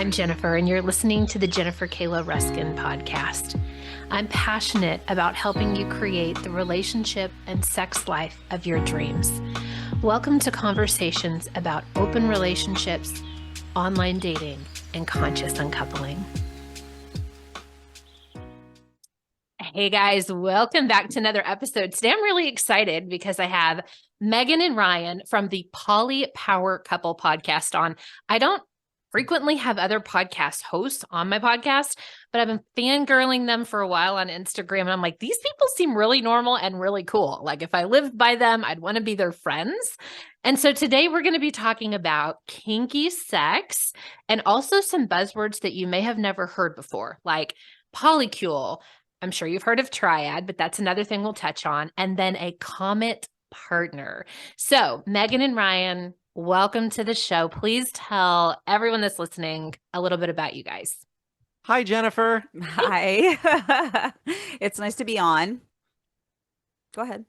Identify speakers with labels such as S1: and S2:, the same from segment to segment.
S1: I'm Jennifer, and you're listening to the Jennifer Kayla Ruskin podcast. I'm passionate about helping you create the relationship and sex life of your dreams. Welcome to conversations about open relationships, online dating, and conscious uncoupling. Hey guys, welcome back to another episode. Today I'm really excited because I have Megan and Ryan from the Power Couple podcast on. I don't frequently have other podcast hosts on my podcast, but I've been fangirling them for a while on Instagram. And I'm like, these people seem really normal and really cool. Like if I lived by them, I'd want to be their friends. And so today we're going to be talking about kinky sex and also some buzzwords that you may have never heard before, like Polycule. I'm sure you've heard of triad, but that's another thing we'll touch on. And then a comet partner. So Megan and Ryan, welcome to the show. Please tell everyone that's listening a little bit about you guys.
S2: Hi, Jennifer.
S3: Hi. It's nice to be on. Go ahead.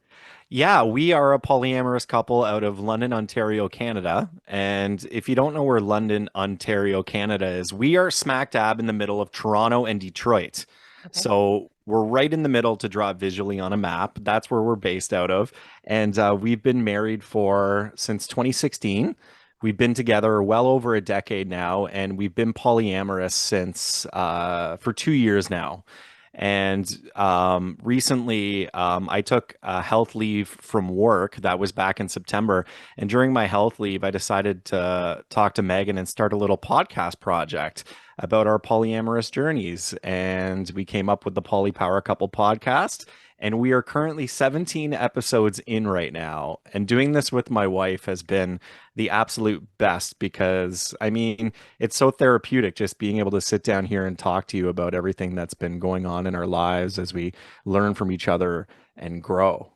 S2: Yeah, we are a polyamorous couple out of London, Ontario, Canada. And if you don't know where London, Ontario, Canada is, we are smack dab in the middle of Toronto and Detroit. Okay. So we're right in the middle to draw visually on a map. That's where we're based out of. And we've been married since 2016. We've been together well over a decade now, and we've been polyamorous since for 2 years now. And recently, I took a health leave from work. That was back in September. And during my health leave, I decided to talk to Megan and start a little podcast project about our polyamorous journeys. And we came up with the Power Couple podcast. And we are currently 17 episodes in right now. And doing this with my wife has been the absolute best because, I mean, it's so therapeutic just being able to sit down here and talk to you about everything that's been going on in our lives as we learn from each other and grow.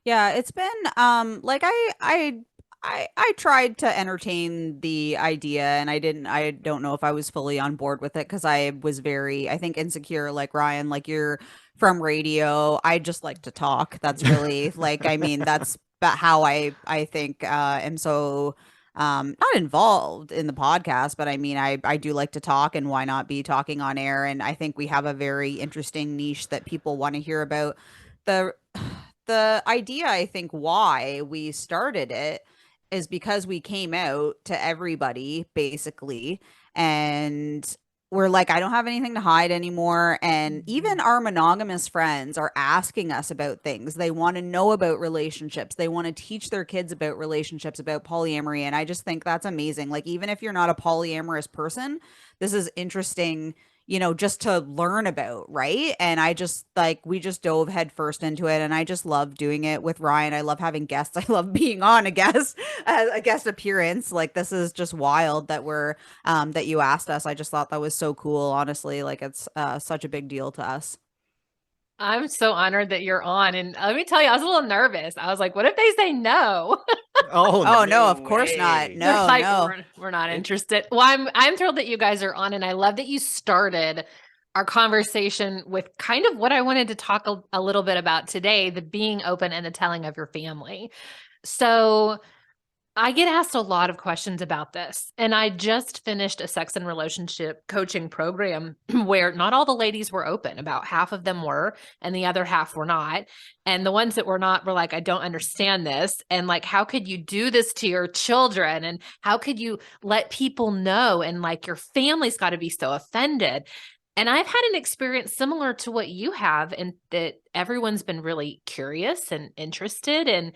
S3: Yeah, it's been like I tried to entertain the idea and I don't know if I was fully on board with it because I was very, I think, insecure like Ryan, like you're from radio. I just like to talk. That's really like, I mean, that's about how I think am so not involved in the podcast, but I mean I do like to talk, and why not be talking on air? And I think we have a very interesting niche that people want to hear about. The the idea, I think, why we started it is because we came out to everybody basically, and we're like, I don't have anything to hide anymore. And even our monogamous friends are asking us about things. They want to know about relationships. They want to teach their kids about relationships, about polyamory. And I just think that's amazing. Like, even if you're not a polyamorous person, this is interesting, you know, just to learn about, right? And I just like, we just dove headfirst into it, and I just love doing it with Ryan. I love having guests. I love being on a guest appearance. Like, this is just wild that that you asked us. I just thought that was so cool, honestly. Like, it's such a big deal to us.
S1: I'm so honored that you're on. And let me tell you, I was a little nervous. I was like, what if they say no?
S3: Oh no, of course not. No,
S1: like,
S3: no.
S1: We're not interested. Well, I'm thrilled that you guys are on, and I love that you started our conversation with kind of what I wanted to talk a little bit about today, the being open and the telling of your family. So I get asked a lot of questions about this, and I just finished a sex and relationship coaching program where not all the ladies were open. About half of them were, and the other half were not. And the ones that were not were like, I don't understand this. And like, how could you do this to your children? And how could you let people know? And like, your family's got to be so offended. And I've had an experience similar to what you have, and that everyone's been really curious and interested and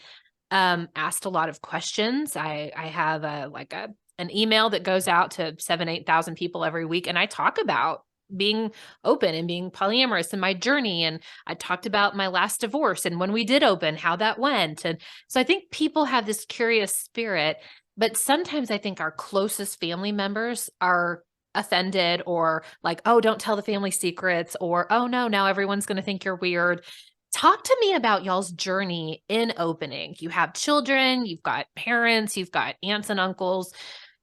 S1: asked a lot of questions. I have an email that goes out to 8,000 people every week. And I talk about being open and being polyamorous in my journey. And I talked about my last divorce and when we did open, how that went. And so I think people have this curious spirit, but sometimes I think our closest family members are offended, or like, oh, don't tell the family secrets, or, oh no, now everyone's going to think you're weird. Talk to me about y'all's journey in opening. You have children, you've got parents, you've got aunts and uncles.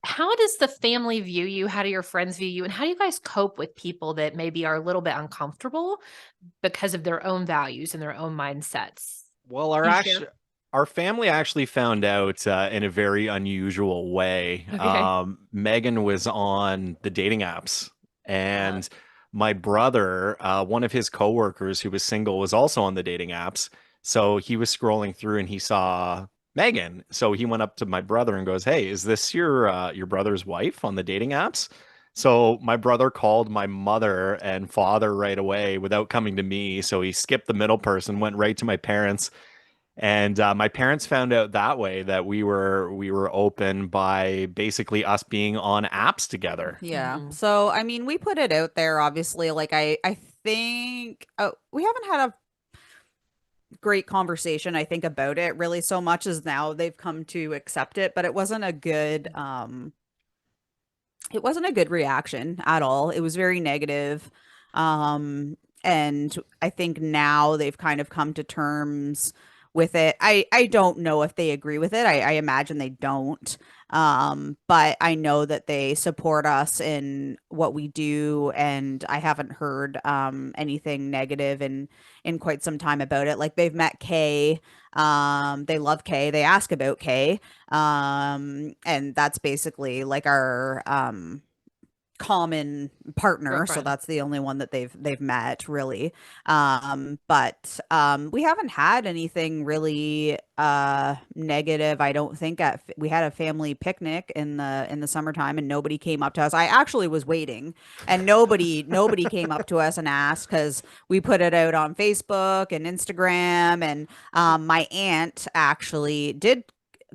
S1: How does the family view you? How do your friends view you? And how do you guys cope with people that maybe are a little bit uncomfortable because of their own values and their own mindsets?
S2: Well, Our family actually found out in a very unusual way.
S1: Okay.
S2: Megan was on the dating apps,
S1: Uh,
S2: and my brother, one of his coworkers who was single, was also on the dating apps. So he was scrolling through and he saw Megan. So he went up to my brother and goes, "Hey, is this your brother's wife on the dating apps?" So my brother called my mother and father right away without coming to me. So he skipped the middle person, went right to my parents. And my parents found out that way that we were open by basically us being on apps together.
S3: Yeah.
S1: mhm.
S3: So, I mean, we put it out there, obviously. Like, I think we haven't had a great conversation, I think, about it really so much as now they've come to accept it, but it wasn't a good reaction at all. It was very negative. Um, and I think now they've kind of come to terms with it. I don't know if they agree with it. I imagine they don't. But I know that they support us in what we do, and I haven't heard anything negative in quite some time about it. Like they've met Kay. They love Kay. They ask about Kay. And that's basically like our common partner, so
S1: Girlfriend.
S3: that's the only one that they've met really. But we haven't had anything really negative. I don't think. We had a family picnic in the summertime and nobody came up to us. I actually was waiting and nobody came up to us and asked, because we put it out on Facebook and Instagram. And my aunt actually did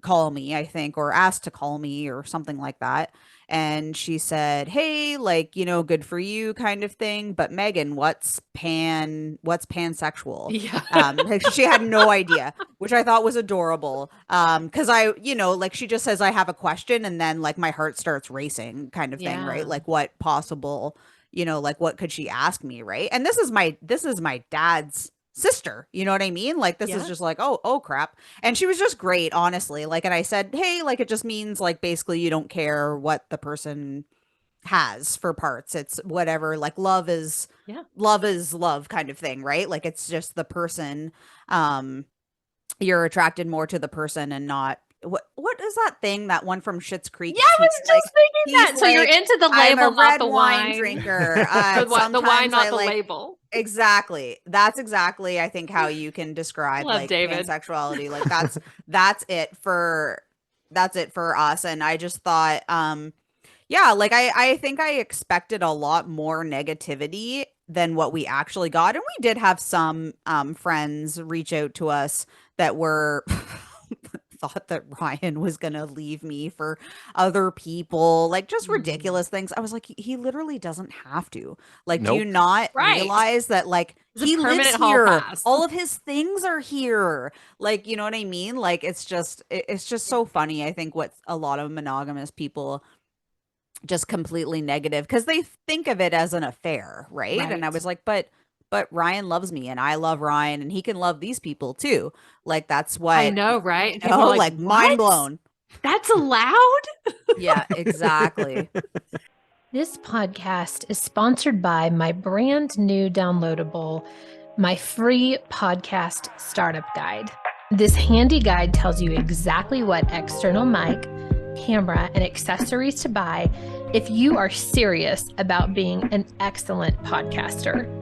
S3: call me, I think, or asked to call me or something like that. And she said, "Hey, like, good for you," kind of thing. But Megan, what's pansexual?
S1: Yeah.
S3: Like, she had no idea, which I thought was adorable. Because like she just says, "I have a question," and then like my heart starts racing, kind of thing, right?
S1: Yeah.
S3: Like what possible, like what could she ask me, right? And this is my dad's sister, you know what I mean? Like this is
S1: Yeah.
S3: just like, oh crap. And she was just great, honestly. Like, and I said, "Hey, like it just means like basically you don't care what the person has for parts. It's whatever. Like
S1: Yeah.
S3: love is love kind of thing, right? Like it's just the person. Um, you're attracted more to the person and not what is that thing, that one from Schitt's Creek?
S1: Yeah, I was
S3: Like
S1: just thinking
S3: he's
S1: that. So you're
S3: like,
S1: into the
S3: "I'm a
S1: label, not
S3: red
S1: the
S3: wine
S1: wine.
S3: drinker.
S1: The wine,
S3: Sometimes I
S1: not the
S3: like."
S1: label.
S3: Exactly. That's exactly, I think, how you can describe
S1: Love
S3: like
S1: David.
S3: pansexuality. Like that's it for us. And I just thought, yeah, like I think I expected a lot more negativity than what we actually got. And we did have some friends reach out to us that were thought that Ryan was gonna leave me for other people, like just
S1: Mm.
S3: ridiculous things. I was like, he literally doesn't have to. Like, do you
S2: Nope.
S3: not
S1: Right.
S3: realize that like
S1: It's a
S3: he lives
S1: permanent hall
S3: here?
S1: pass.
S3: All of his things are here. Like, you know what I mean? Like it's just
S1: Yeah.
S3: so funny, I think, what a lot of monogamous people just completely negative, because they think of it as an affair, right? And I
S1: Right.
S3: was like, but Ryan loves me and I love Ryan and he can love these people too. Like that's
S1: I
S3: what,
S1: know, right? And people are like,
S3: like mind
S1: what?
S3: blown.
S1: That's allowed?
S3: Yeah, exactly.
S1: This podcast is sponsored by my brand new downloadable, my free podcast startup guide. This handy guide tells you exactly what external mic, camera, and accessories to buy if you are serious about being an excellent podcaster.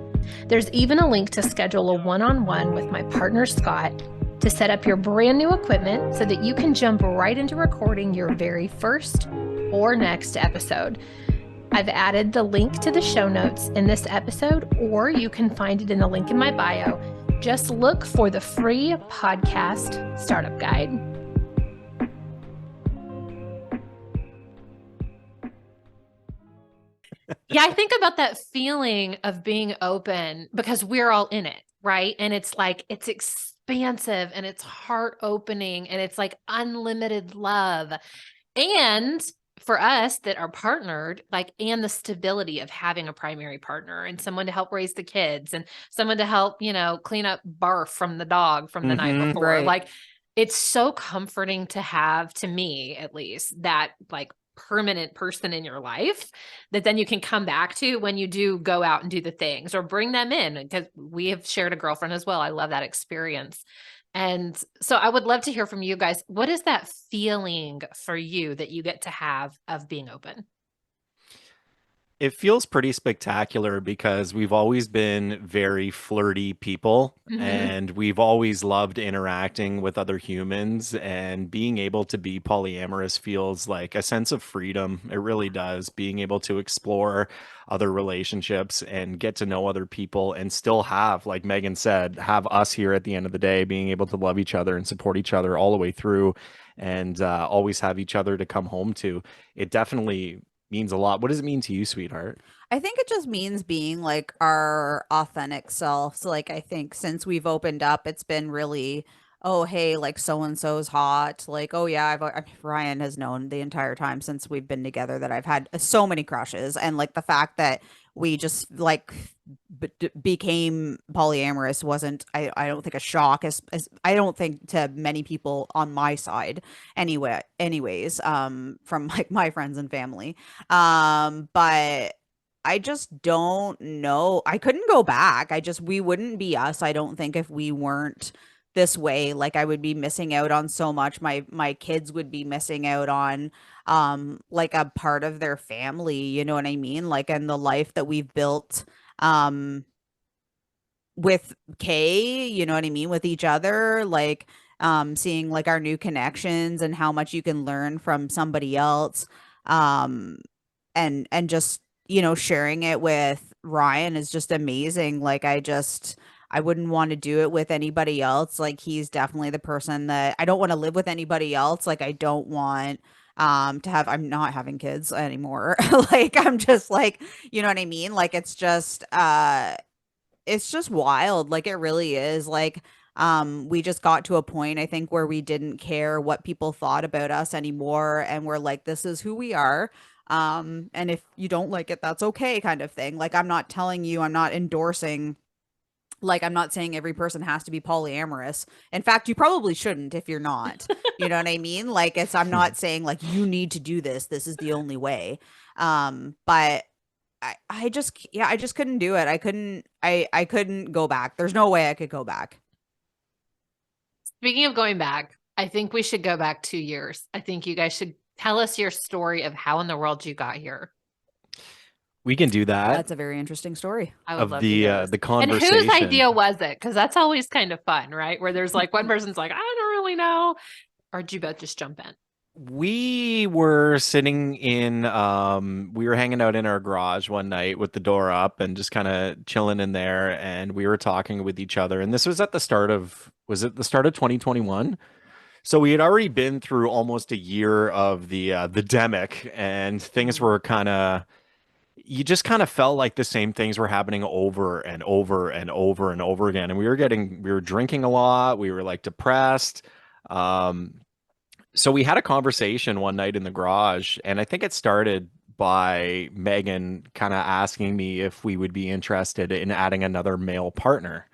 S1: There's even a link to schedule a one-on-one with my partner, Scott, to set up your brand new equipment so that you can jump right into recording your very first or next episode. I've added the link to the show notes in this episode, or you can find it in the link in my bio. Just look for the free podcast startup guide. Yeah, I think about that feeling of being open because we're all in it, right? And it's like, it's expansive and it's heart opening and it's like unlimited love. And for us that are partnered, like, and the stability of having a primary partner and someone to help raise the kids and someone to help, clean up barf from the dog from the night before.
S3: Right.
S1: Like, it's so comforting to have, to me at least, that like permanent person in your life that then you can come back to when you do go out and do the things or bring them in, because we have shared a girlfriend as well. I love that experience. And so I would love to hear from you guys. What is that feeling for you that you get to have of being open?
S2: It feels pretty spectacular because we've always been very flirty people and we've always loved interacting with other humans, and being able to be polyamorous feels like a sense of freedom. It really does. Being able to explore other relationships and get to know other people and still have, like Megan said, have us here at the end of the day, being able to love each other and support each other all the way through, and always have each other to come home to. It definitely means a lot. What does it mean to you, sweetheart?
S3: I think it just means being like our authentic selves. Like, I think since we've opened up, it's been really, oh, hey, like so and so's hot. Like, oh, yeah, Ryan has known the entire time since we've been together that I've had so many crushes. And like the fact that we just like became polyamorous wasn't, I don't think a shock, as I don't think to many people on my side anyways, from like my friends and family. But I just don't know. I couldn't go back. We wouldn't be us, I don't think, if we weren't this way. Like, I would be missing out on so much. My kids would be missing out on like a part of their family, you know what I mean? Like, and the life that we've built um with Kay, you know what I mean, with each other, like seeing like our new connections and how much you can learn from somebody else. Um and just, you know, sharing it with Ryan is just amazing. Like, I wouldn't want to do it with anybody else. Like, he's definitely the person that I don't want to live with anybody else. Like, I don't want to have I'm not having kids anymore. Like, I'm just like, you know what I mean? Like, it's just wild. Like, it really is. Like, we just got to a point, I think, where we didn't care what people thought about us anymore, and we're like, this is who we are. And if you don't like it, that's okay, kind of thing. Like, I'm not telling you, I'm not endorsing, like, I'm not saying every person has to be polyamorous. In fact, you probably shouldn't if you're not. You know what I mean? Like, I'm not saying like you need to do this. This is the only way. But I just, yeah, I just couldn't do it. I couldn't go back. There's no way I could go back.
S1: Speaking of going back, I think we should go back 2 years. I think you guys should tell us your story of how in the world you got here.
S2: We can do that.
S3: That's a very interesting story.
S1: I would
S2: Of
S1: love to hear
S2: the
S1: this. And whose
S2: conversation.
S1: idea was it? Because that's always kind of fun, right? Where there's like one person's like, I don't really know. Or did you both just jump in?
S2: We were sitting in we were hanging out in our garage one night with the door up and just kind of chilling in there, and we were talking with each other, and this was at the start of was it the start of 2021? So we had already been through almost a year of the demic, and things were kind of, you just kind of felt like the same things were happening over and over and over and over again, and we were drinking a lot, we were like depressed. um so we had a conversation one night in the garage, and I think it started by Megan kind of asking me if we would be interested in adding another male partner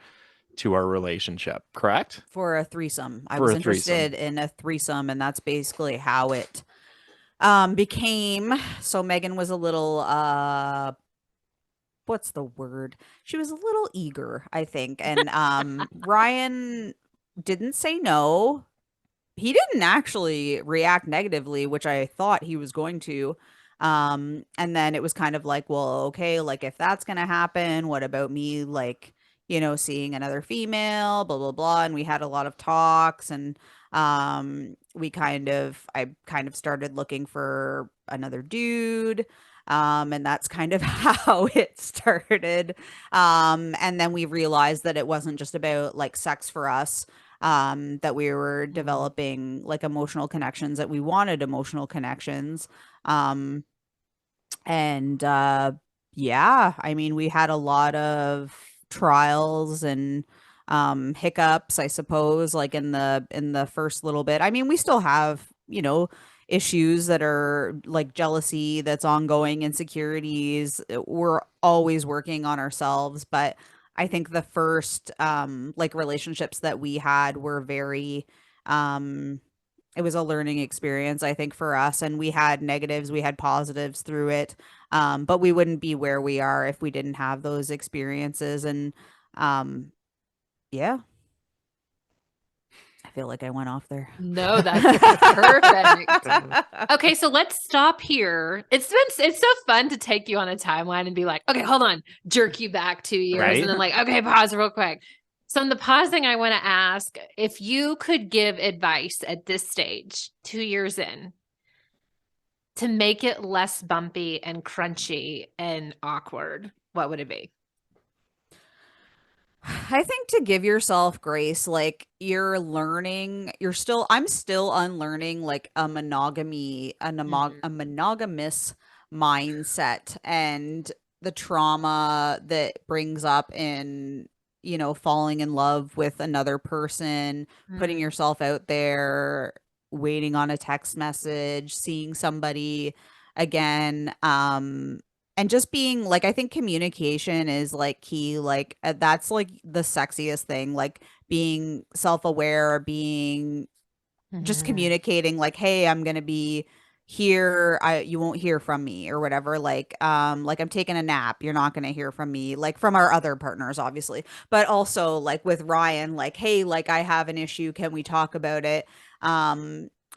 S2: to our relationship, correct?
S3: For a threesome. I
S2: For
S3: was
S2: a threesome.
S3: interested in a threesome, and that's basically how it became. So Megan was a little what's the word? She was a little eager, I think. And Ryan didn't say no. He didn't actually react negatively, which I thought he was going to. And then it was kind of like, well, okay, like, if that's gonna happen, what about me, like, you know, seeing another female, blah blah blah. And we had a lot of talks, and I kind of started looking for another dude. And that's kind of how it started. And then we realized that it wasn't just about like sex for us, that we were developing like emotional connections, that we wanted emotional connections. um and yeah, I mean, we had a lot of trials and hiccups, I suppose, like in the first little bit. I mean, we still have, you know, issues that are like jealousy that's ongoing, insecurities. We're always working on ourselves, but I think the first like relationships that we had were very um it was a learning experience, I think, for us. And we had negatives, we had positives through it. But we wouldn't be where we are if we didn't have those experiences. And um, yeah. feel like I went off there.
S1: No, that's perfect. Okay, so let's stop here. It's so fun to take you on a timeline and be like, okay, hold on, jerk you back 2 years,
S2: Right.
S1: and then like, okay, pause real quick. So in the pausing, I want to ask if you could give advice at this stage, 2 years in, to make it less bumpy and crunchy and awkward, what would it be?
S3: I think to give yourself grace, like you're learning, I'm still unlearning like a monogamous mindset and the trauma that brings up in, falling in love with another person, putting
S1: Mm.
S3: yourself out there, waiting on a text message, seeing somebody again. And just being like, I think communication is like key, like that's like the sexiest thing, like being self-aware, being just
S1: Mhm.
S3: communicating like, hey, I'm gonna be here, you won't hear from me or whatever, like I'm taking a nap, you're not gonna hear from me, like from our other partners obviously, but also like with Ryan, like, hey, like I have an issue, can we talk about it?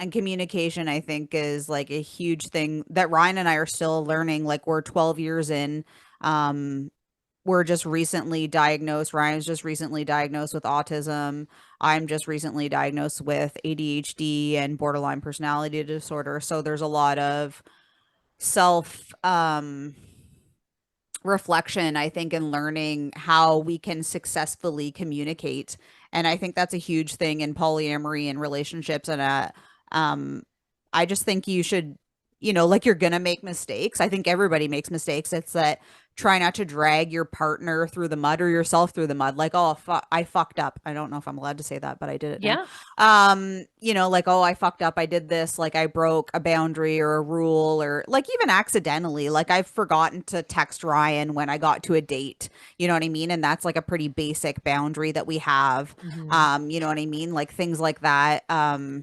S3: And communication, I think, is like a huge thing that Ryan and I are still learning. Like we're 12 years in. Um, we're just recently diagnosed. Ryan's just recently diagnosed with autism. I'm just recently diagnosed with ADHD and borderline personality disorder. So there's a lot of self reflection, I think, in learning how we can successfully communicate. And I think that's a huge thing in polyamory and relationships. And um, I just think you should, like you're gonna make mistakes. I think everybody makes mistakes. It's that try not to drag your partner through the mud or yourself through the mud. Like, oh, I fucked up. I don't know if I'm allowed to say that, but I did it now.
S1: Yeah.
S3: Like, oh, I fucked up, I did this, like I broke a boundary or a rule, or like even accidentally, like I've forgotten to text Ryan when I got to a date, you know what I mean? And that's like a pretty basic boundary that we have.
S1: Mhm.
S3: You know what I mean? Like things like that. I,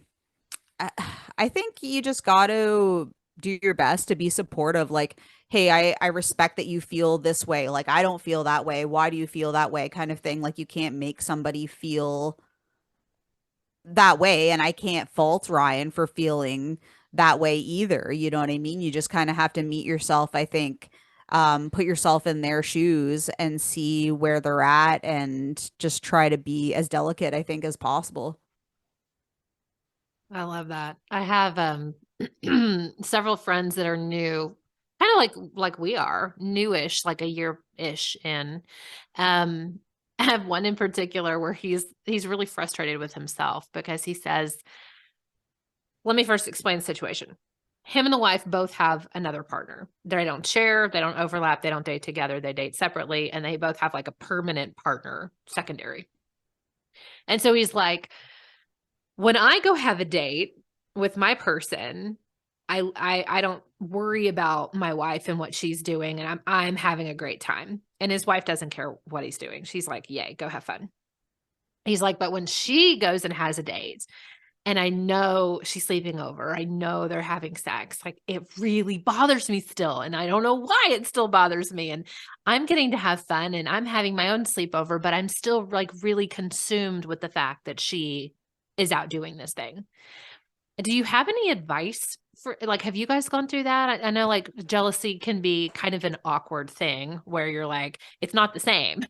S3: I think you just got to do your best to be supportive, like, hey, I respect that you feel this way, like I don't feel that way, why do you feel that way, kind of thing. Like you can't make somebody feel that way, and I can't fault Ryan for feeling that way either. You know what I mean? You just kind of have to meet yourself, I think, put yourself in their shoes and see where they're at and just try to be as delicate, I think, as possible.
S1: I love that. I have several friends that are new, kind of like we are, newish, like a year-ish in. I have one in particular where he's really frustrated with himself because he says, let me first explain the situation. Him and the wife both have another partner. They don't share, they don't overlap, they don't date together, they date separately, and they both have like a permanent partner, secondary. And so he's like, when I go have a date with my person, I don't worry about my wife and what she's doing, and I'm having a great time. And his wife doesn't care what he's doing. She's like, "Yay, go have fun." He's like, "But when she goes and has a date, and I know she's sleeping over, I know they're having sex, like it really bothers me still, and I don't know why it still bothers me. And I'm getting to have fun, and I'm having my own sleepover, but I'm still like really consumed with the fact that she is out doing this thing." Do you have any advice for like, have you guys gone through that? I know like jealousy can be kind of an awkward thing where you're like, it's not the same.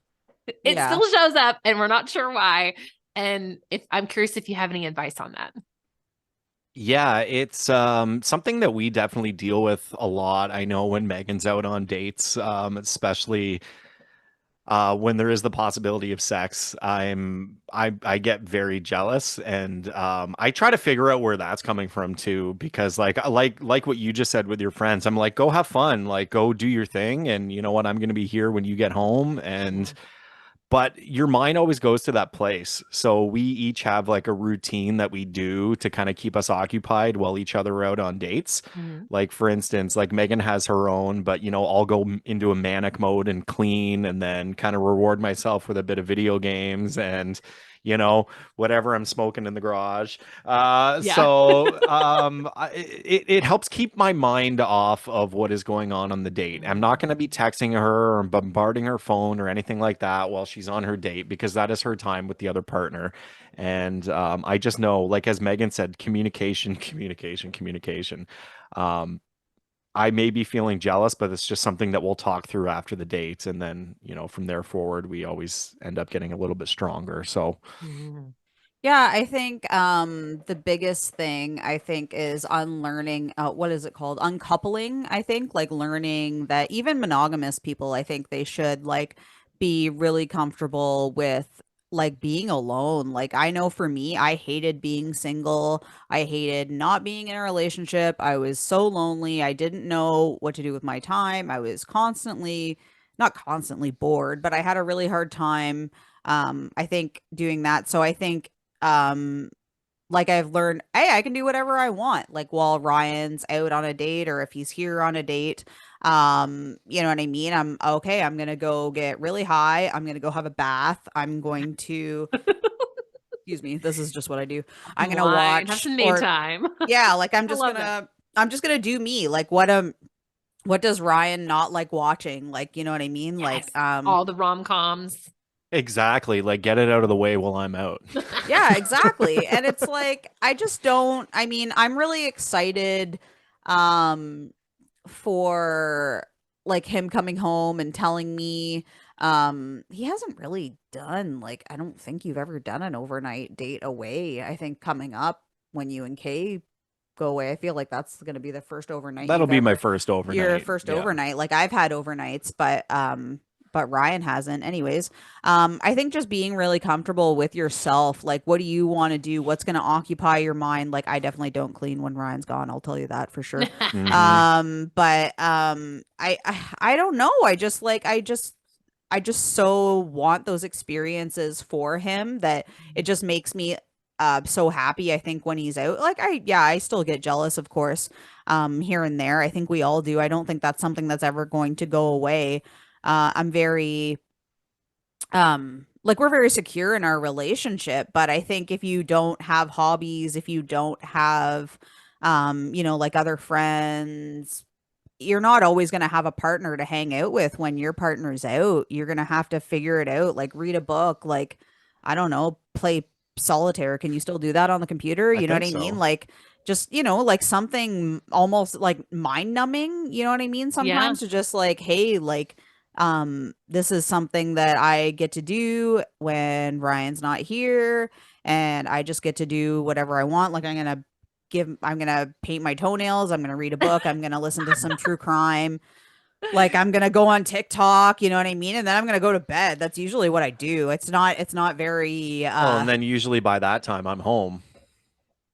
S1: It
S3: Yeah.
S1: still shows up and we're not sure why. And if I'm curious if you have any advice on that.
S2: Yeah, it's something that we definitely deal with a lot. I know when Megan's out on dates, especially when there is the possibility of sex, I get very jealous, and I try to figure out where that's coming from too, because like what you just said with your friends, I'm like, go have fun, like go do your thing, and you know what, I'm gonna be here when you get home, and but your mind always goes to that place. So we each have like a routine that we do to kind of keep us occupied while each other are out on dates.
S1: Mhm.
S2: Like for instance, like Megan has her own, but I'll go into a manic mode and clean and then kind of reward myself with a bit of video games. And you know, whatever I'm smoking in the garage.
S1: Yeah.
S2: It helps keep my mind off of what is going on the date. I'm not going to be texting her or bombarding her phone or anything like that while she's on her date, because that is her time with the other partner. And I just know, like as Megan said, communication, communication, communication. Um, I may be feeling jealous, but it's just something that we'll talk through after the date. And then, from there forward, we always end up getting a little bit stronger. So,
S1: Mhm.
S3: Yeah, I think the biggest thing I think is unlearning what is it called? Uncoupling, I think, like learning that even monogamous people, I think they should like be really comfortable with like being alone. Like I know for me, I hated being single. I hated not being in a relationship. I was so lonely. I didn't know what to do with my time. I was constantly not constantly bored, but I had a really hard time I think doing that. So I think um like I've learned, hey, I can do whatever I want, like while Ryan's out on a date or if he's here on a date. You know what I mean? I'm okay, I'm gonna go get really high, I'm gonna go have a bath, I'm going to excuse me, this is just what I do. I'm gonna
S1: Wine, have
S3: watch
S1: some me
S3: or
S1: time.
S3: yeah, like
S1: I love that.
S3: I'm just gonna do me. Like what does Ryan not like watching? Like, you know what I mean?
S1: Yes.
S3: Like
S1: All the rom-coms.
S2: exactly. Like, get it out of the way while I'm out.
S3: yeah, exactly. And it's like I just don't I mean, I'm really excited um for like him coming home and telling me he hasn't really done like I don't think you've ever done an overnight date away. I think coming up when you and Kay go away, I feel like that's going to be the first overnight
S2: That'll
S3: you've
S2: be my
S3: ever
S2: first
S3: your
S2: overnight.
S3: first
S2: Yeah.
S3: overnight. Like I've had overnights, but Ryan hasn't. Anyways, I think just being really comfortable with yourself, like what do you want to do? What's going to occupy your mind? Like I definitely don't clean when Ryan's gone. I'll tell you that for sure.
S2: Hmm.
S3: I don't know. I just so want those experiences for him that it just makes me so happy. I think when he's out, like I still get jealous, of course, here and there. I think we all do. I don't think that's something that's ever going to go away. I'm very like we're very secure in our relationship, but I think if you don't have hobbies, if you don't have like other friends, you're not always going to have a partner to hang out with when your partner's out. You're going to have to figure it out, like read a book, like I don't know, play solitaire. Can you still do that on the computer?
S2: I
S3: You know what
S2: think
S3: I mean?
S2: so.
S3: Like just, like something almost like mind numbing, you know what I mean?
S1: Yeah.
S3: Sometimes to just like, hey, like this is something that I get to do when Ryan's not here and I just get to do whatever I want. Like I'm gonna paint my toenails, I'm gonna read a book, I'm gonna listen to some true crime, like I'm gonna go on TikTok, you know what I mean? And then I'm gonna go to bed. That's usually what I do. It's not very
S2: Well, and then usually by that time I'm home.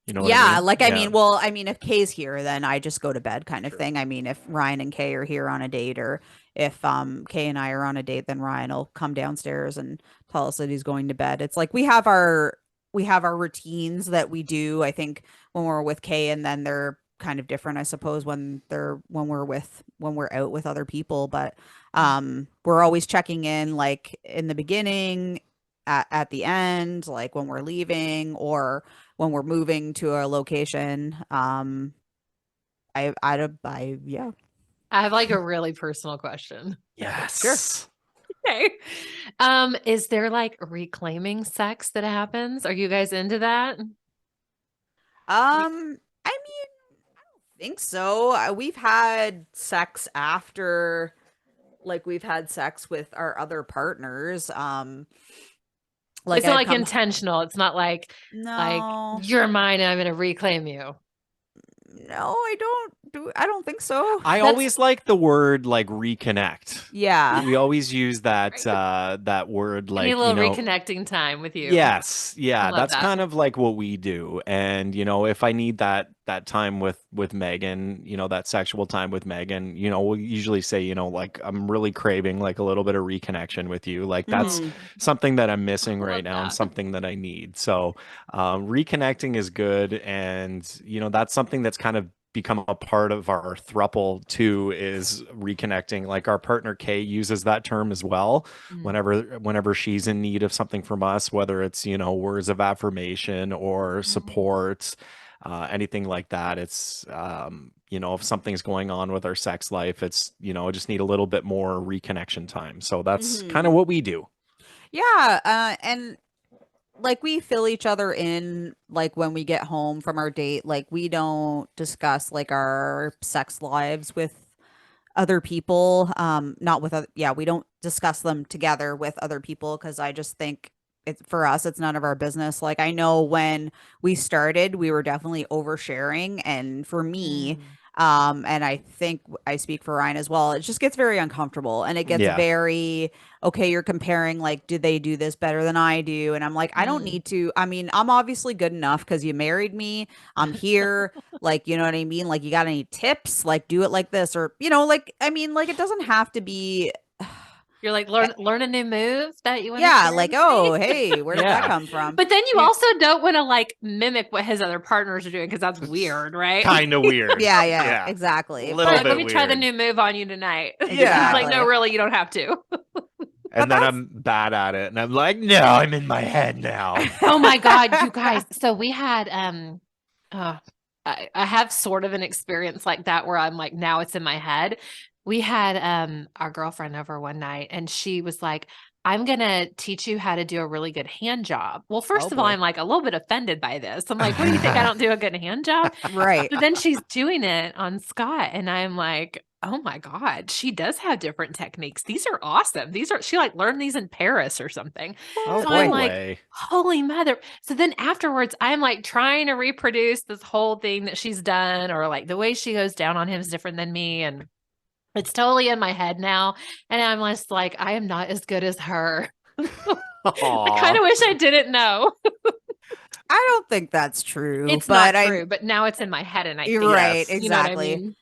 S2: You know what I
S3: yeah,
S2: mean?
S3: like
S2: Yeah.
S3: I mean if Kay's here, then I just go to bed kind of
S2: Sure.
S3: thing. I mean, if Ryan and Kay are here on a date or if Kay and I are on a date, then Ryan will come downstairs and tell us that he's going to bed. It's like we have our routines that we do, I think, when we're with Kay, and then they're kind of different, I suppose, when we're out with other people. But we're always checking in like in the beginning, at the end, like when we're leaving or when we're moving to a location. Yeah,
S1: I have like a really personal question.
S3: sure.
S2: Yes.
S1: Okay. Is there like reclaiming sex that happens? Are you guys into that?
S3: I mean, think so. We've had sex after, like, we've had sex with our other partners. Like
S1: It's not
S3: I've
S1: like
S3: come,
S1: intentional. It's not like
S3: no,
S1: you're mine and I'm gonna reclaim you.
S3: no, I don't think so.
S2: I
S1: That's
S2: always like the word like reconnect.
S3: Yeah.
S2: We always use that
S1: right.
S2: that word
S1: I need a
S2: like,
S1: little reconnecting time with you.
S2: yes,
S1: I
S2: yeah,
S1: love
S2: that's
S1: that.
S2: kind of like what we do. And if I need that time with Megan, that sexual time with Megan, we'll usually say, like I'm really craving like a little bit of reconnection with you. Like that's
S3: Hmm.
S2: something that I'm missing
S1: I
S2: right
S1: love
S2: now and
S1: that.
S2: something that I need. So reconnecting is good, and that's something that's kind of become a part of our thruple too is reconnecting. Like our partner Kay uses that term as well whenever she's in need of something from us, whether it's, you know, words of affirmation or support, anything like that. It's you know, if something's going on with our sex life, it's, you know, just need a little bit more reconnection time. So that's kind of what we do.
S3: Yeah, and like we fill each other in like when we get home from our date. Like we don't discuss like our sex lives with other people. Not with other, yeah, we don't discuss them together with other people because I just think it's for us, it's none of our business. Like I know when we started, we were definitely oversharing, and for me, and I think I speak for Ryan as well, it just gets very uncomfortable and it gets
S2: Yeah.
S3: very okay, you're comparing like, do they do this better than I do? And I'm like, I don't need to. I mean, I'm obviously good enough because you married me. I'm here. Like, you know what I mean? Like, you got any tips? Like, do it like this, or, you know, like, I mean, like, it doesn't have to be.
S1: You're like, learn a new move that you want to
S3: Yeah,
S1: share
S3: like,
S1: with
S3: oh,
S1: me?
S3: hey, where did that come from?
S1: But then you also don't want to like mimic what his other partners are doing because that's weird, right?
S2: Kind of weird.
S3: Yeah, exactly.
S2: A little
S1: Like,
S2: bit
S1: let me try the
S2: weird.
S1: new move on you tonight.
S2: Yeah.
S1: He's like,
S3: Exactly.
S1: no, really, you don't have to.
S2: And then I'm bad at it, and I'm like, no, I'm in my head now.
S1: Oh my God, you guys. So we had I have sort of an experience like that where I'm like, now it's in my head. We had our girlfriend over one night and she was like, I'm gonna teach you how to do a really good hand job. Well, first of all,
S3: boy.
S1: I'm like a little bit offended by this. I'm like, what do you think? I don't do a good hand job?
S3: Right.
S1: But then she's doing it on Scott, and I'm like, oh my God, she does have different techniques. These are awesome. She like learned these in Paris or something.
S3: Oh,
S1: So
S3: boy.
S1: I'm like, holy mother. So then afterwards, I'm like trying to reproduce this whole thing that she's done, or like the way she goes down on him is different than me. And it's totally in my head now. And I'm just like, I am not as good as her. I kind of wish I didn't know.
S3: I don't think that's true.
S1: It's
S3: but
S1: not true, but now it's in my head and I
S3: You're
S1: think,
S3: right.
S2: Yes.
S1: you know what I
S3: Exactly.
S1: mean?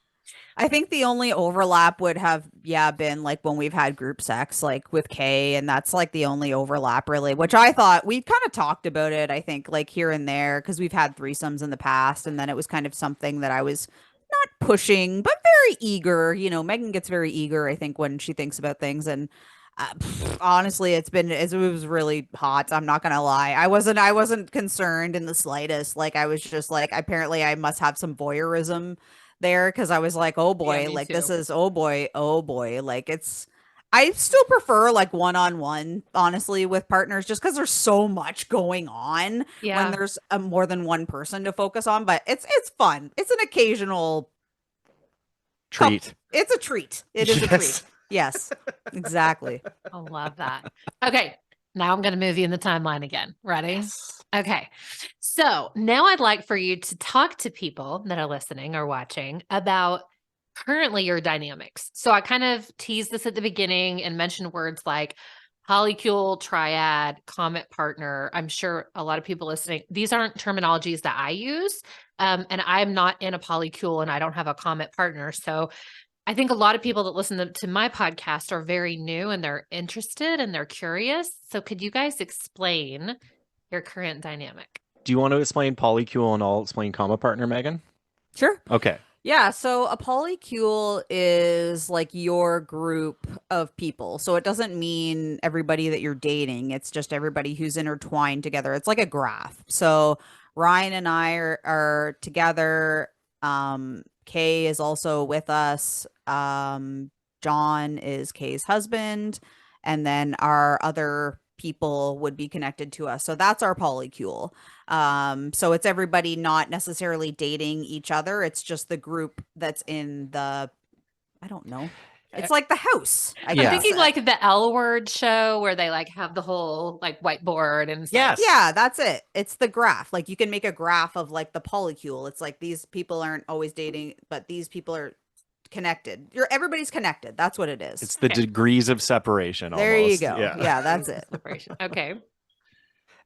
S3: I think the only overlap would have, been like when we've had group sex, like with Kay, and that's like the only overlap really, which I thought we kind of talked about it, I think, like here and there, because we've had threesomes in the past, and then it was kind of something that I was not pushing, but very eager. You know, Megan gets very eager, I think, when she thinks about things, and honestly, it was really hot. I'm not gonna lie. I wasn't concerned in the slightest. Like I was just like, apparently I must have some voyeurism there because I was like, oh boy,
S1: me
S3: like
S1: too.
S3: this is oh boy, like it's. I still prefer like one-on-one, honestly, with partners, just because there's so much going on when there's more than one person to focus on. But it's fun. It's an occasional
S2: Treat.
S3: It's a treat. It is a treat. Yes, exactly.
S1: I love that. Okay, now I'm going to move you in the timeline again. Ready?
S2: Yes.
S1: Okay. So now I'd like for you to talk to people that are listening or watching about currently your dynamics. So I kind of teased this at the beginning and mentioned words like polycule, triad, comet partner. I'm sure a lot of people listening, these aren't terminologies that I use. And I'm not in a polycule and I don't have a comet partner. So I think a lot of people that listen to my podcast are very new and they're interested and they're curious. So could you guys explain your current dynamic?
S2: Do you want to explain polycule and I'll explain comma partner, Megan?
S3: Sure.
S2: Okay.
S3: Yeah, so a polycule is like your group of people. So it doesn't mean everybody that you're dating. It's just everybody who's intertwined together. It's like a graph. So Ryan and I are together. Kay is also with us. John is Kay's husband. And then our other people would be connected to us. So that's our polycule. So it's everybody not necessarily dating each other. It's just the group that's in the, I don't know. It's like the house.
S1: I'm thinking like the L Word show where they like have the whole like whiteboard and
S2: yes.
S3: Yeah, that's it. It's the graph. Like you can make a graph of like the polycule. It's like these people aren't always dating, but these people are connected. Everybody's connected. That's what it is.
S2: It's the degrees of separation.
S3: There
S2: almost.
S3: you go. Yeah, that's it.
S1: Separation. Okay.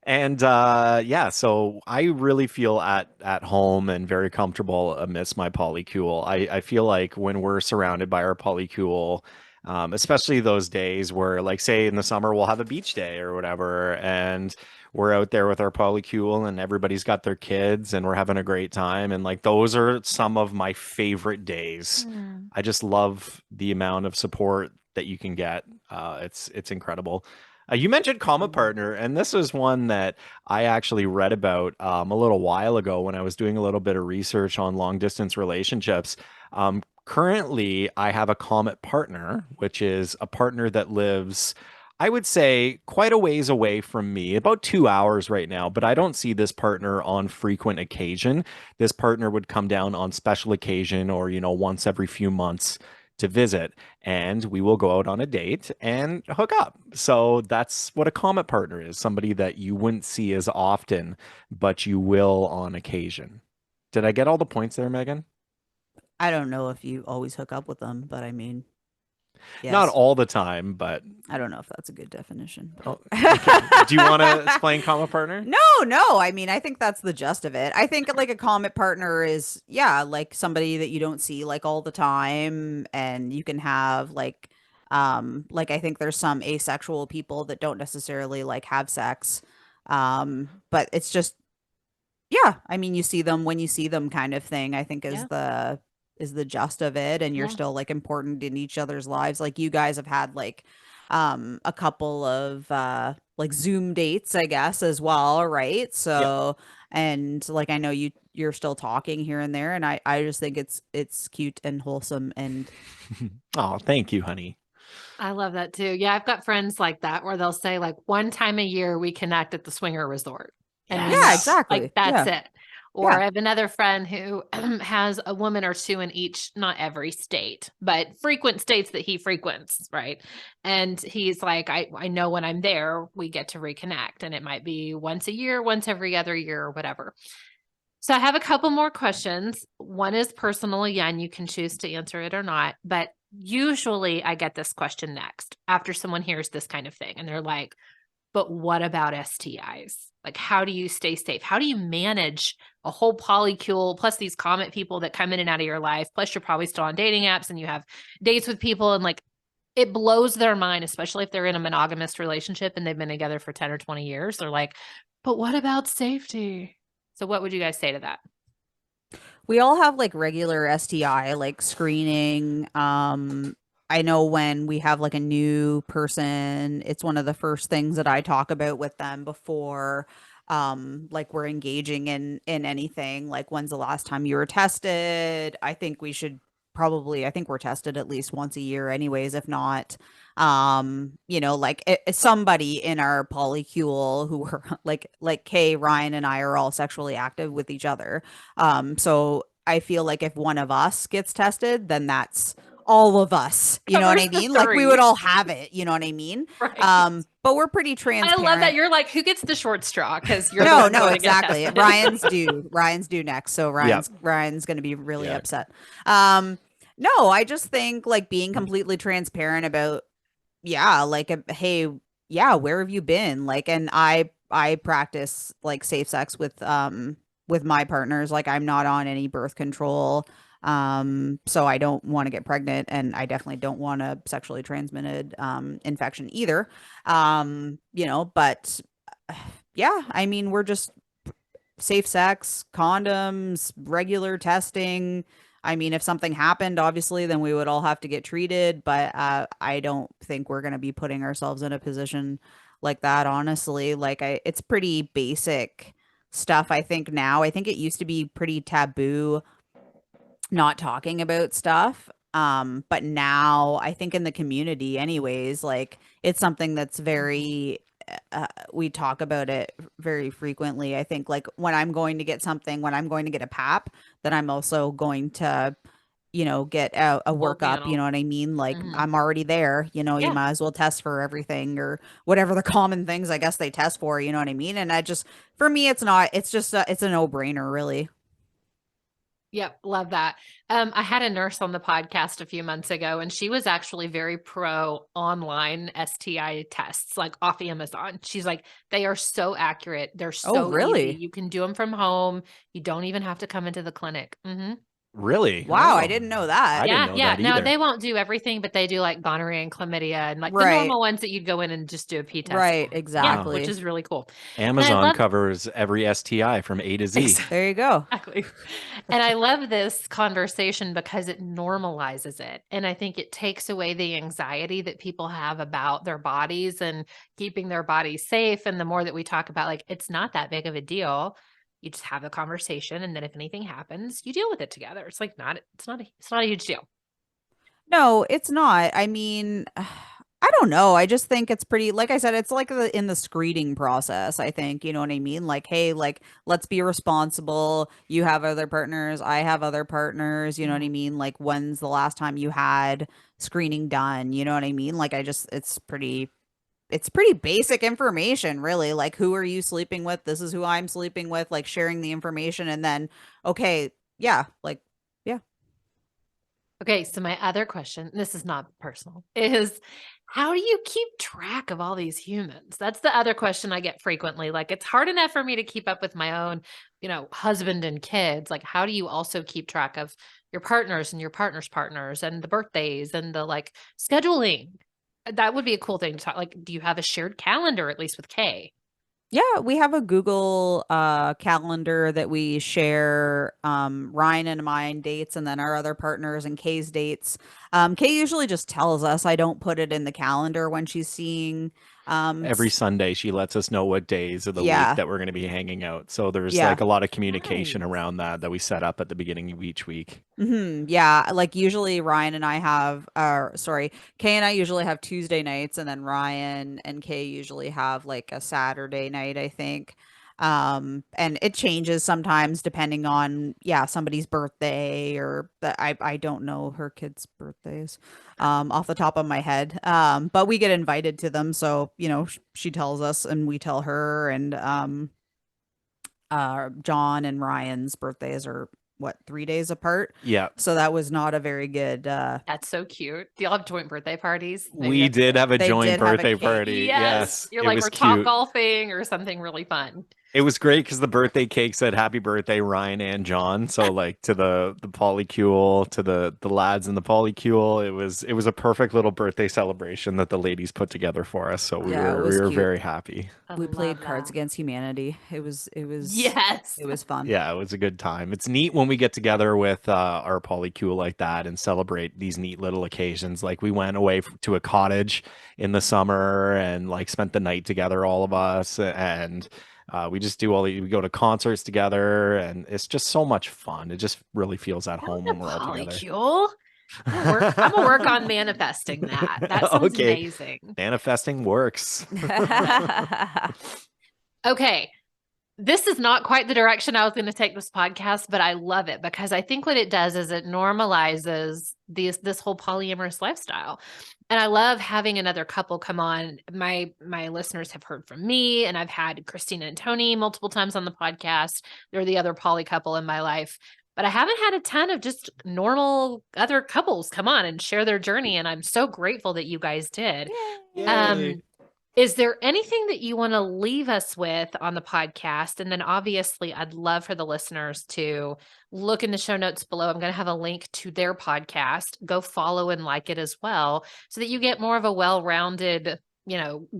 S2: And so I really feel at home and very comfortable amidst my polycule. I feel like when we're surrounded by our polycule, Especially those days where, like, say in the summer, we'll have a beach day or whatever, and we're out there with our polycule and everybody's got their kids and we're having a great time. And like, those are some of my favorite days.
S1: Mm.
S2: I just love the amount of support that you can get. It's incredible. You mentioned Comet Partner, and this is one that I actually read about a little while ago when I was doing a little bit of research on long distance relationships. Currently, I have a Comet Partner, which is a partner that lives, I would say, quite a ways away from me, about 2 hours right now, but I don't see this partner on frequent occasion. This partner would come down on special occasion or, once every few months to visit, and we will go out on a date and hook up. So that's what a Comet Partner is, somebody that you wouldn't see as often, but you will on occasion. Did I get all the points there, Megan?
S3: I don't know if you always hook up with them, but I mean,
S2: Not
S3: yes.
S2: all the time, but
S3: I don't know if that's a good definition.
S2: oh,
S3: But
S2: okay. Do you want to explain Comet Partner?
S3: No. I mean, I think that's the gist of it. I think like a Comet Partner is, yeah, like somebody that you don't see like all the time, and you can have like I think there's some asexual people that don't necessarily like have sex. But it's just, yeah, I mean, you see them when you see them kind of thing, I think
S1: Yeah.
S3: is the gist of it. And you're
S1: Yeah.
S3: still like important in each other's lives. Like you guys have had like a couple of like Zoom dates, I guess, as well, right?
S2: Yep.
S3: So, and like I know you're still talking here and there, and I just think it's cute and wholesome. And
S2: Oh, thank you, honey.
S1: I love that too. Yeah, I've got friends like that where they'll say like one time a year we connect at the swinger resort. And we
S3: yeah,
S1: know
S2: Yes.
S1: like
S3: exactly.
S1: that's
S3: Yeah.
S1: it. Or
S3: Yeah.
S1: I have another friend who has a woman or two in each, not every state, but frequent states that he frequents, right? And he's like, I know when I'm there, we get to reconnect. And it might be once a year, once every other year, or whatever. So I have a couple more questions. One is personal, again, you can choose to answer it or not, but usually I get this question next after someone hears this kind of thing and they're like, but what about STIs? Like, how do you stay safe? How do you manage a whole polycule plus these comet people that come in and out of your life? Plus, you're probably still on dating apps and you have dates with people, and like it blows their mind, especially if they're in a monogamous relationship and they've been together for 10 or 20 years. They're like, but what about safety? So, what would you guys say to that?
S3: We all have like regular STI like screening. I know when we have like a new person, it's one of the first things that I talk about with them before like we're engaging in anything. Like, when's the last time you were tested? I think we should probably, I think we're tested at least once a year anyways, if not. Like somebody in our polycule who are like Kay, Ryan, and I are all sexually active with each other. So I feel like if one of us gets tested, then that's all of us. You know what
S1: Covers
S3: I
S1: the
S3: mean? Like we would
S1: three.
S3: all have it. You know what I mean?
S1: Right.
S3: But we're pretty
S1: I love that
S3: transparent.
S1: you're like, who gets the short straw? Because you're the
S3: No,
S1: one
S3: no,
S1: going to get
S3: exactly.
S1: tested.
S3: Ryan's due next, so
S2: Yep.
S3: Ryan's going to be really
S2: Yeah.
S3: upset. No, I just think like being completely transparent about, yeah, like hey, yeah, where have you been? Like, and I practice like safe sex with my partners. Like, I'm not on any birth control. So I don't want to get pregnant, and I definitely don't want a sexually transmitted infection either. But yeah, I mean, we're just safe sex, condoms, regular testing. I mean, if something happened, obviously, then we would all have to get treated. But I don't think we're going to be putting ourselves in a position like that, honestly. Like, it's pretty basic stuff, I think, now. I think it used to be pretty taboo not talking about stuff. But now I think in the community, anyways, like it's something that's very, we talk about it very frequently. I think like when I'm going to get something, when I'm going to get a pap, then I'm also going to, get a
S1: Full
S3: workup. You
S1: panel.
S3: know what I mean? Like
S1: Mhm.
S3: I'm already there, you
S1: Yeah.
S3: might as well test for everything or whatever the common things I guess they test for, you know what I mean? And I just, for me, it's not, it's just, it's a no brainer, really.
S1: Yep, love that. I had a nurse on the podcast a few months ago, and she was actually very pro online STI tests, like off Amazon. She's like, they are so accurate. They're
S3: Oh,
S1: so easy.
S3: really?
S1: You can do them from home. You don't even have to come into the clinic.
S2: Really?
S3: Wow, I
S2: Oh,
S3: didn't know that.
S2: I didn't
S1: Yeah,
S2: know
S1: yeah.
S2: that
S1: No,
S2: either.
S1: they won't do everything, but they do like gonorrhea and chlamydia and like the
S3: Right.
S1: normal ones that you'd go in and just do a pee test.
S3: Right,
S1: Yeah, which
S3: exactly.
S1: is really cool. And I
S2: Amazon
S1: love
S2: covers every STI from A to Z.
S3: There you go.
S1: exactly. And I love this conversation because it normalizes it. And I think it takes away the anxiety that people have about their bodies and keeping their bodies safe. And the more that we talk about, like, it's not that big of a deal. You just have a conversation. And then if anything happens, you deal with it together. It's like it's not a huge deal.
S3: No, it's not. I mean, I don't know. I just think it's pretty, like I said, it's like in the screening process, I think, you know what I mean? Like, hey, like, let's be responsible. You have other partners, I have other partners, you know what I mean? Like, when's the last time you had screening done? You know what I mean? Like, it's pretty basic information, really. Like, who are you sleeping with? This is who I'm sleeping with, like sharing the information and then, okay, yeah, like, yeah.
S1: Okay, so my other question, this is not personal, is how do you keep track of all these humans? That's the other question I get frequently. Like, it's hard enough for me to keep up with my own, husband and kids. Like, how do you also keep track of your partners and your partner's partners and the birthdays and the like scheduling? That would be a cool thing to talk. Like, do you have a shared calendar, at least with Kay?
S3: Yeah, we have a Google calendar that we share, Ryan and mine dates and then our other partners and Kay's dates. Kay usually just tells us. I don't put it in the calendar when she's seeing
S2: Every Sunday, she lets us know what days of the week
S3: yeah.
S2: that we're going to be hanging out. So there's
S3: Yeah.
S2: like a lot of communication
S1: Nice.
S2: around that we set up at the beginning of each week.
S3: Yeah, like usually Ryan and I have Kay and I usually have Tuesday nights and then Ryan and Kay usually have like a Saturday night, I think. And it changes sometimes depending on somebody's birthday or I don't know her kids' birthdays off the top of my head. But we get invited to them, so she tells us and we tell her and John and Ryan's birthdays are what 3 days apart.
S2: Yeah.
S3: So that was not a very good.
S1: That's so cute. Do y'all have joint birthday parties? Maybe
S2: We
S1: that's
S2: did have a
S3: They
S2: joint
S3: did have a
S2: birthday
S3: cake.
S2: party.
S1: yes.
S2: Yes,
S1: You're
S2: it
S1: like,
S2: was
S1: we're top
S2: cute.
S1: golfing or something really fun.
S2: It was great because the birthday cake said "Happy Birthday, Ryan and John." So like to the Polycule, to the lads in the Polycule, it was a perfect little birthday celebration that the ladies put together for us. So we
S3: Yeah, it
S2: were we
S3: was
S2: were
S3: cute.
S2: very happy.
S1: I
S3: We
S1: love
S3: played Cards
S1: that.
S3: Against Humanity. It was
S1: Yes.
S3: it was fun.
S2: Yeah, it was a good time. It's neat when we get together with our Polycule like that and celebrate these neat little occasions. Like we went away to a cottage in the summer and like spent the night together, all of us, and we just do we go to concerts together, and it's just so much fun. It just really feels at
S1: Going
S2: home
S1: to
S2: when we're all together.
S1: Polycule. I'm gonna work on manifesting that. That sounds
S2: Okay,
S1: amazing.
S2: manifesting works.
S1: Okay. This is not quite the direction I was going to take this podcast, but I love it because I think what it does is it normalizes this whole polyamorous lifestyle. And I love having another couple come on. My listeners have heard from me, and I've had Christina and Tony multiple times on the podcast. They're the other poly couple in my life. But I haven't had a ton of just normal other couples come on and share their journey. And I'm so grateful that you guys did.
S3: Yay.
S1: Um, is there anything that you want to leave us with on the podcast? And then obviously, I'd love for the listeners to look in the show notes below. I'm going to have a link to their podcast. Go follow and like it as well so that you get more of a well-rounded,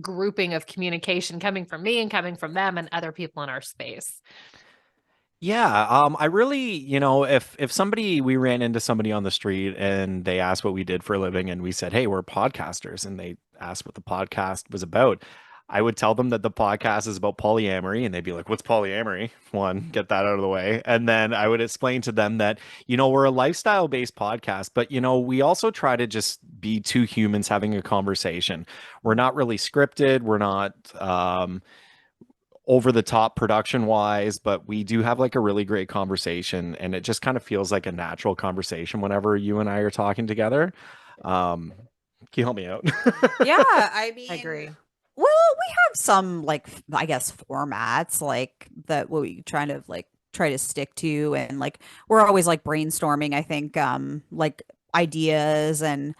S1: grouping of communication coming from me and coming from them and other people in our space.
S2: Yeah, I really, if somebody we ran into somebody on the street and they asked what we did for a living and we said, "Hey, we're podcasters," and they asked what the podcast was about, I would tell them that the podcast is about polyamory and they'd be like, "What's polyamory?" One, get that out of the way. And then I would explain to them that, we're a lifestyle-based podcast, but we also try to just be two humans having a conversation. We're not really scripted, we're not over the top production wise, but we do have like a really great conversation and it just kind of feels like a natural conversation whenever you and I are talking together. Can you help me out?
S3: Yeah, I
S1: I
S3: mean,
S1: agree.
S3: well, we have some like I guess formats like that we try to stick to and like we're always like brainstorming, I think like ideas and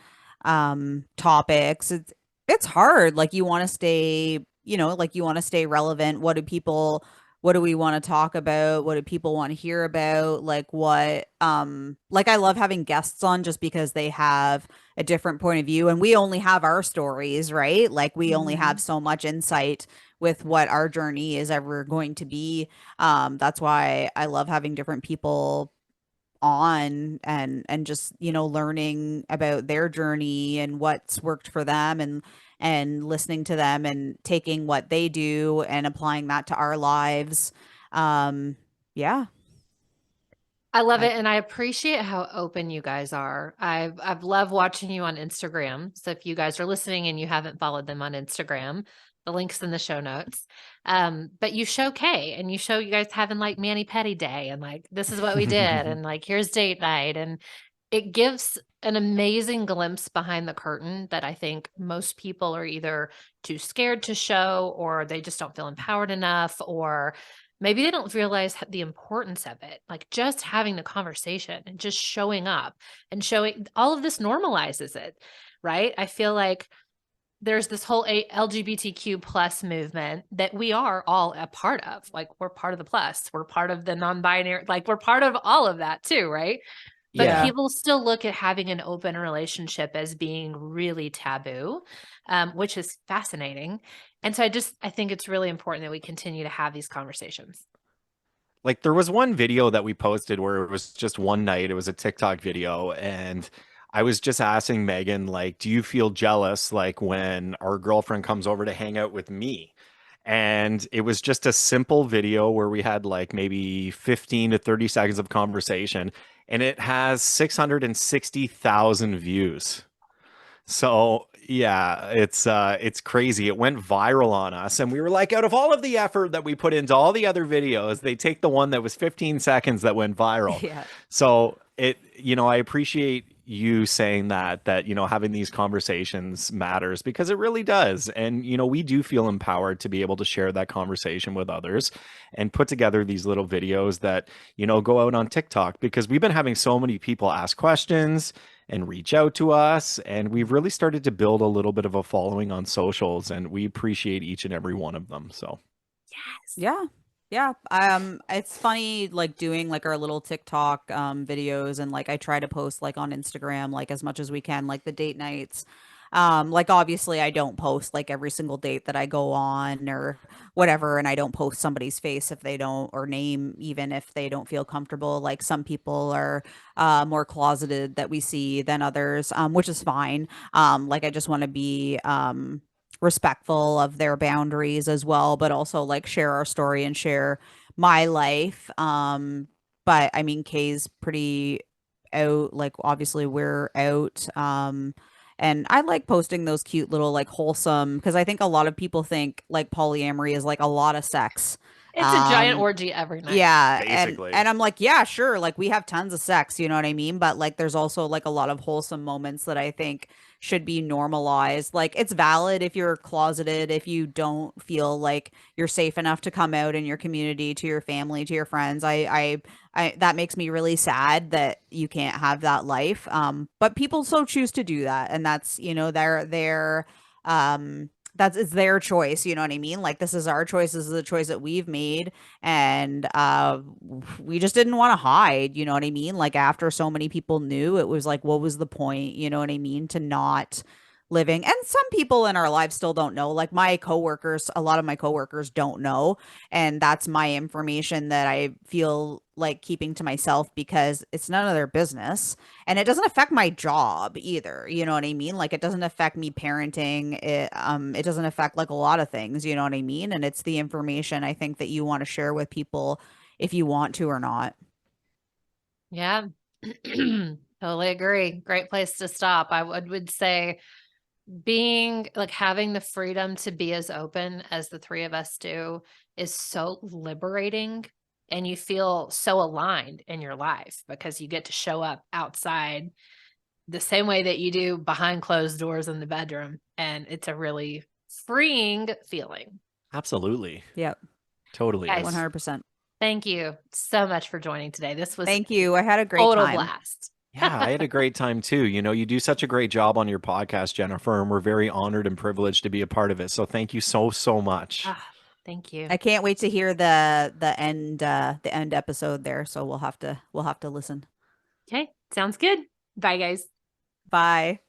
S3: topics. It's hard. Like you want to stay, like you want to stay relevant. What do people what do we want to talk about? What do people want to hear about? Like what like I love having guests on just because they have a different point of view, and we only have our stories, right? Like we only have
S1: Mhm.
S3: so much insight with what our journey is ever going to be. That's why I love having different people on, and just, you know, learning about their journey and what's worked for them, and listening to them and taking what they do and applying that to our lives. Yeah.
S1: I love
S3: I
S1: it, and I appreciate how open you guys are. I've loved watching you on Instagram. So if you guys are listening and you haven't followed them on Instagram, the link's in the show notes. But you show Kay and you show you guys having like mani petty day and like this is what we did and like here's date night, and it gives an amazing glimpse behind the curtain that I think most people are either too scared to show, or they just don't feel empowered enough, or maybe they don't realize the importance of it. Like just having the conversation and just showing up and showing all of this normalizes it, right? I feel like there's this whole LGBTQ plus movement that we are all a part of. Like we're part of the plus, we're part of the non-binary, like we're part of all of that too, right? But
S2: Yeah.
S3: yeah.
S1: people still look at having an open relationship as being really taboo, which is fascinating. And so I think it's really important that we continue to have these conversations.
S2: Like there was one video that we posted where it was just one night. It was a TikTok video, and I was just asking Megan, like, do you feel jealous like when our girlfriend comes over to hang out with me? And it was just a simple video where we had like maybe 15 to 30 seconds of conversation, and it has 660,000 views. So yeah, it's crazy. It went viral on us, and we were like, out of all of the effort that we put into all the other videos, they take the one that was 15 seconds that went viral.
S3: Yeah.
S2: So it, you know, I appreciate you saying that, you know, having these conversations matters because it really does. And, you know, we do feel empowered to be able to share that conversation with others and put together these little videos that, you know, go out on TikTok because we've been having so many people ask questions and reach out to us. And we've really started to build a little bit of a following on socials, and we appreciate each and every one of them. So,
S1: Yes.
S3: Yeah. Yeah. It's funny like doing like our little TikTok videos, and like I try to post like on Instagram like as much as we can, like the date nights. Like obviously I don't post like every single date that I go on or whatever, and I don't post somebody's face if they don't, or name even if they don't feel comfortable. Like some people are more closeted that we see than others, which is fine. Like I just want to be respectful of their boundaries as well, but also like share our story and share my life. But I mean, Kay's pretty out, like obviously we're out. And I like posting those cute little like wholesome, because I think a lot of people think like polyamory is like a lot of sex.
S1: It's a giant
S3: Um
S1: orgy every night.
S3: yeah,
S2: basically.
S3: and I'm like, yeah, sure, like we have tons of sex, you know what I mean? But like there's also like a lot of wholesome moments that I think should be normalized. Like it's valid if you're closeted, if you don't feel like you're safe enough to come out in your community, to your family, to your friends. I that makes me really sad that you can't have that life. But people so choose to do that, and that's, you know, their that's, it's their choice, you know what I mean? Like this is our choice, this is the choice that we've made, and we just didn't want to hide, you know what I mean? Like after so many people knew, it was like, what was the point, you know what I mean, to not living. And some people in our lives still don't know, like my coworkers, a lot of my coworkers don't know, and that's my information that I feel like keeping to myself because it's none of their business, and it doesn't affect my job either, you know what I mean? Like it doesn't affect me parenting, it doesn't affect like a lot of things, you know what I mean? And it's the information I think that you want to share with people if you want to or not.
S1: Yeah. Totally agree. Great place to stop. I would say being like having the freedom to be as open as the three of us do is so liberating, and you feel so aligned in your life because you get to show up outside the same way that you do behind closed doors in the bedroom, and it's a really freeing feeling.
S2: Absolutely.
S3: Yep.
S2: Totally
S1: Guys,
S2: is.
S3: 100%.
S1: thank you so much for joining today. This was
S3: Thank
S1: a
S3: you, I had a great
S1: total
S3: time.
S1: blast.
S2: Yeah, I had a great time too. You know, you do such a great job on your podcast, Jennifer, and we're very honored and privileged to be a part of it. So thank you so, so much.
S1: Ah, Thank you.
S3: I can't wait to hear the end episode there. So we'll have to listen.
S1: Okay, sounds good. Bye, guys.
S3: Bye.